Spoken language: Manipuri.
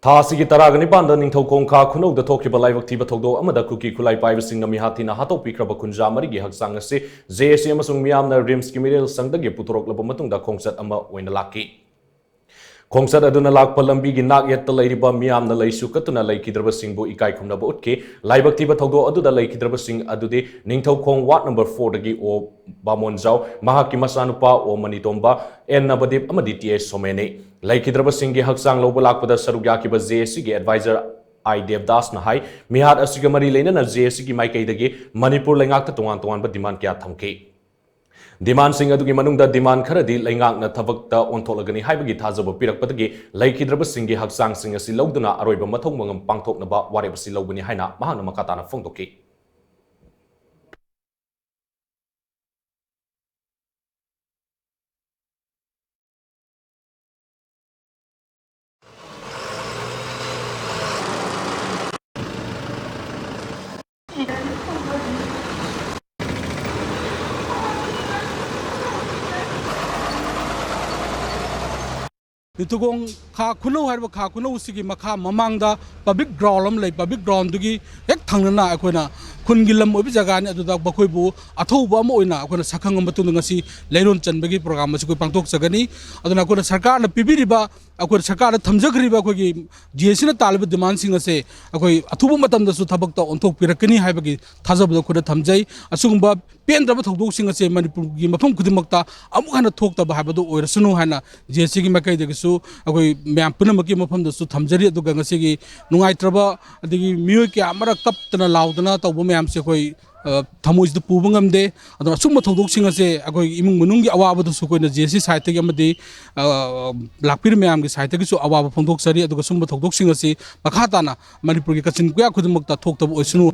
ꯊꯥꯁꯤꯒꯤ ꯇꯔꯥꯒ ꯅꯤꯄꯥꯟꯗ ꯅꯤꯡꯊꯧꯈꯣꯡ ꯈꯥ ꯈꯨꯅꯧꯗ ꯊꯣꯛꯈꯤꯕ ꯂꯥꯏꯕꯛ ꯊꯤꯕ ꯊꯧꯗꯣꯛ ꯑꯃꯗ ꯀꯨꯀꯤ ꯈꯨꯠꯂꯥꯏ ꯄꯥꯏꯕꯁꯤꯡꯅ ꯃꯤꯍꯥꯠ ꯊꯤꯅ ꯍꯥꯠꯇꯣꯛꯄꯤꯈ꯭ꯔꯕ ꯈꯨꯟꯖꯥ ꯃꯔꯤꯒꯤ ꯍꯛꯆꯥꯡ ꯑꯁꯤ JSC ꯑꯃꯁꯨꯡ ꯃꯤꯌꯥꯝꯅ ꯔꯤꯝꯁꯀꯤ ꯃꯤꯔꯦꯜꯁꯪꯗꯒꯤ ꯄꯨꯊꯣꯔꯛꯂꯕ ꯃꯇꯨꯡꯗ ꯈꯣꯡꯆꯠ ꯑꯃ ꯑꯣꯏꯅ ꯂꯥꯛꯈꯤ꯫ ꯈꯣꯡꯆꯠ ꯑꯗꯨꯅ ꯂꯥꯛꯄ ꯂꯝꯕꯤꯒꯤ ꯅꯥꯛ ꯌꯦꯠꯇ ꯂꯩꯔꯤꯕ ꯃꯤꯌꯥꯝꯅ ꯂꯩꯁꯨ ꯀꯠꯇꯨꯅ ꯂꯩꯈꯤꯗ꯭ꯔꯕꯁꯤꯡꯕꯨ ꯏꯀꯥꯏ ꯈꯨꯝꯅꯕ ꯎꯠꯈꯤ꯫ ꯂꯥꯏꯕꯛ ꯊꯤꯕ ꯊꯧꯗꯣꯛ ꯑꯗꯨꯗ ꯂꯩꯈꯤꯗ꯭ꯔꯕꯁꯤꯡ ꯑꯗꯨꯗꯤ ꯅꯤꯡꯊꯧꯈꯣꯡ ꯋꯥꯔꯗ ꯅꯝꯕꯔ 4ꯗꯒꯤ ꯑꯣ ꯕꯥꯃꯣꯟꯖꯥꯎ, ꯃꯍꯥꯛꯀꯤ ꯃꯆꯥꯅꯨꯄꯥ ꯑꯣ ꯃꯅꯤꯇꯣꯝꯕ, N ꯅꯕꯗꯤꯞ ꯑꯃꯗꯤ TH ꯁꯣꯃꯦꯅꯤ꯫ ꯂꯩꯈꯤꯗ꯭ꯔꯕꯁꯤꯡꯒꯤ ꯍꯛꯆꯥꯡ ꯂꯧꯕ ꯂꯥꯛꯄꯗ ꯁꯔꯨꯛ ꯌꯥꯈꯤꯕ JSCꯒꯤ ꯑꯦꯗꯚꯥꯏꯖꯔ I ꯗꯦꯕꯗꯥꯁꯅ ꯍꯥꯏ ꯃꯤꯍꯥꯠ ꯑꯁꯤꯒ ꯃꯔꯤ ꯂꯩꯅꯅ JSCꯒꯤ ꯃꯥꯏꯀꯩꯗꯒꯤ ꯃꯅꯤꯄꯨꯔ ꯂꯩꯉꯥꯛꯇ ꯇꯣꯉꯥꯟ-ꯇꯣꯉꯥꯟꯕ ꯗꯤꯃꯥꯟ ꯀꯌꯥ ꯊꯝꯈꯤ꯫ ꯗꯤꯃꯥꯟꯁꯤꯡ ꯑꯗꯨꯒꯤ ꯃꯅꯨꯡꯗ ꯗꯤꯃꯥꯟ ꯈꯔꯗꯤ ꯂꯩꯉꯥꯛꯅ ꯊꯕꯛꯇ ꯑꯣꯟꯊꯣꯛꯂꯒꯅꯤ ꯍꯥꯏꯕꯒꯤ ꯊꯥꯖꯕ ꯄꯤꯔꯛꯄꯗꯒꯤ ꯂꯩꯈꯤꯗ꯭ꯔꯕꯁꯤꯡꯒꯤ ꯍꯛꯆꯥꯡꯁꯤꯡ ꯑꯁꯤ ꯂꯧꯗꯨꯅ ꯑꯔꯣꯏꯕ ꯃꯊꯧ ꯃꯉꯝ ꯄꯥꯡꯊꯣꯛꯅꯕ ꯋꯥꯔꯦꯞ ꯑꯁꯤ ꯂꯧꯒꯅꯤ ꯍꯥꯏꯅ ꯃꯍꯥꯛꯅ ꯃꯈꯥ ꯇꯥꯅ ꯐꯣꯡꯗꯣꯛꯈꯤ꯫ Nitugong KHUNOU haiba KHUNOU sigi makha mamangda public ground am lei public ground dugi hek thangnana akoina khungilam obi jaga ni aduda bakoibu athouba am oina akoina sakhang matun ngasi leiron chanbagi program asi koi pangtok chagani aduna akoina sarkar na pibiriba akoina sarkar na thamjagriba akogi GSC na talib demand sing ase akoi athuba matam da su thabak ta onthok pirakani haibagi thajabda khuna thamjai asugumba pendra thodok sing ase manipur gi mafam khudimakta amuk hana thokta ba habadu oirasunu hana GSC gi makai de अखोई मैम पुनमकी मफम दसु थमजरी अदुगा ngasiगी नुंगाइत्रबा अदगी मियोय के अमरा कपतना लाउदना तौबो मैम से कोई थमोइस द पुबंग amde अदना सुम थौदोक सिंग असे अखोई इमुंग मनुंग gi अवाब दसु कोइना JSC साइट के अमदि लाकपिर मैम के साइट के सु अवाब फोंदोक सरी अदुगा सुम थौदोक सिंग असे मखाताना मणिपुर के कचिन कुया खुदमकता थोक्तब ओइसनु